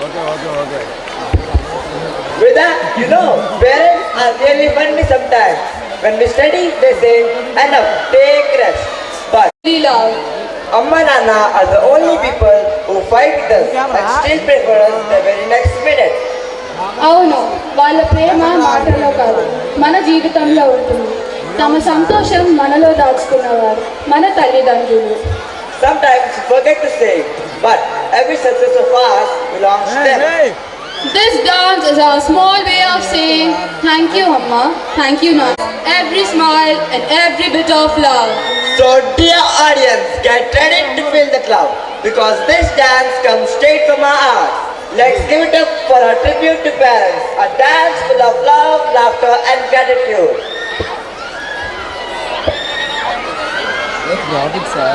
With that, parents are really funny sometimes. When we study, they say, enough, take rest. But love. Amma Nana are the only people who fight with us and still pray for us the very next minute. అవును, వాళ్ళ ప్రేమ మాటల్లో కాదు, మన జీవితంలో ఉంటుంది. తమ సంతోషం మనలో దాచుకున్నవారు మన తల్లిదండ్రులు. Sometimes we forget to say, but every success of ours belongs to them. This dance is our small way of saying thank you, Amma, thank you, Nana. Every smile and every bit of love. So dear audience, get ready to feel the cloud, because this dance comes straight from our hearts. Let's give it up for our tribute to parents, a dance full of love, laughter and gratitude. Drop it, sir.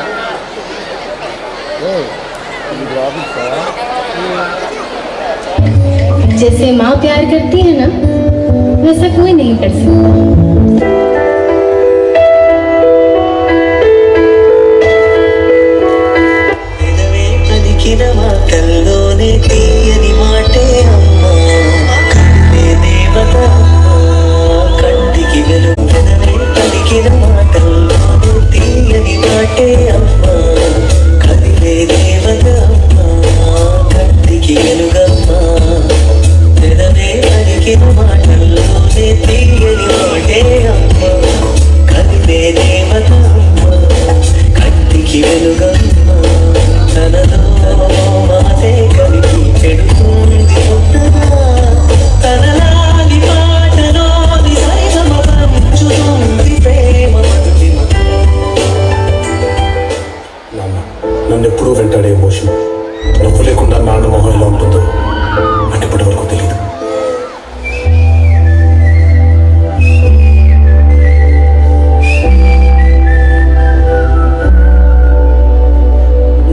Hey, drop it, sir. जैसे माँ प्यार करती है ना, वैसा कोई नहीं कर सकता. నన్ను ఎప్పుడూ వెంటాడే ఎమోషన్, నవ్వు లేకుండా నాన్న మొహం ఎలా ఉంటుందో నాకు ఇప్పటి వరకు తెలియదు.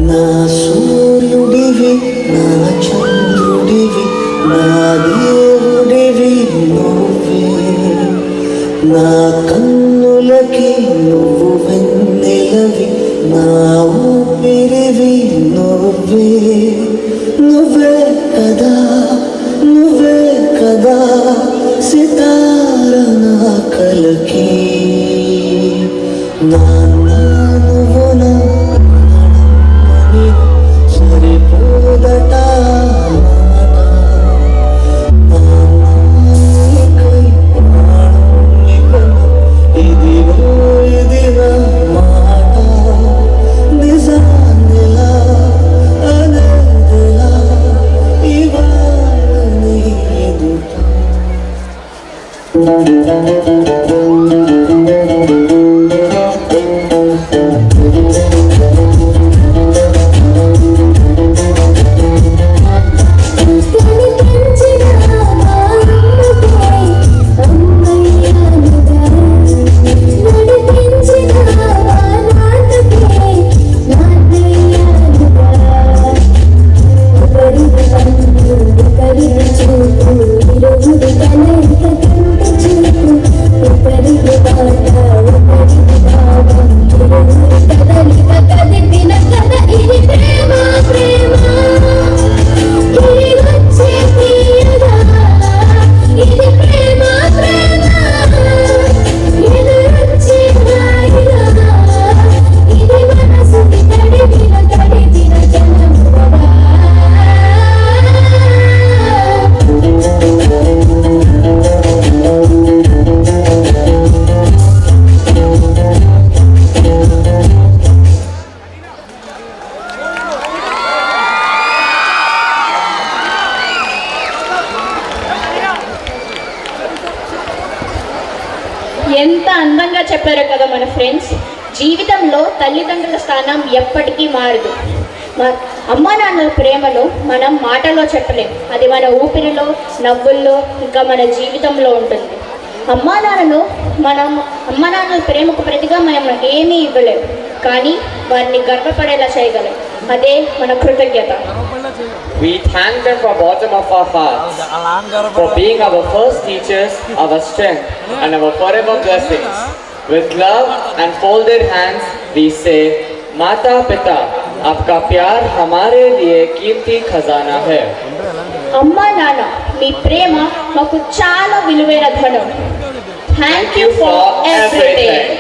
నా సూర్యుడివి, నా చంద్రుడివి, నా దేవుడివి నువ్వే, నా కన్నులకి నువ్వు వెన్నెలవి, నా ఊపిరివి నువ్వే, నువ్వే కదా, నువ్వే కదా సితార నా కలకి, నాన్న నువ్వు నా ప్రాణమని సరిపోదట ఎంత అందంగా చెప్పారో కదా మన ఫ్రెండ్స్. జీవితంలో తల్లిదండ్రుల స్థానం ఎప్పటికీ మారదు. అమ్మా నాన్నల ప్రేమను మనం మాటలో చెప్పలేం, అది మన ఊపిరిలో, నవ్వుల్లో, ఇంకా మన జీవితంలో ఉంటుంది. అమ్మా నాన్నల ప్రేమకు ప్రతిగా మనం ఏమీ ఇవ్వలేం, కానీ వారిని గర్వపడేలా చేయగలం. అదే మన కృతజ్ఞత. We thank them from bottom of our hearts for being our first teachers, our strength and our forever blessings. With love and folded hands we say, Mata Pita, आपका प्यार हमारे लिए कीमती खजाना है అమ్మా నాన్న మీ ప్రేమ మాకు చాలా విలువైన ధనం థ్యాంక్ యూ ఫర్ ఎవ్రీథింగ్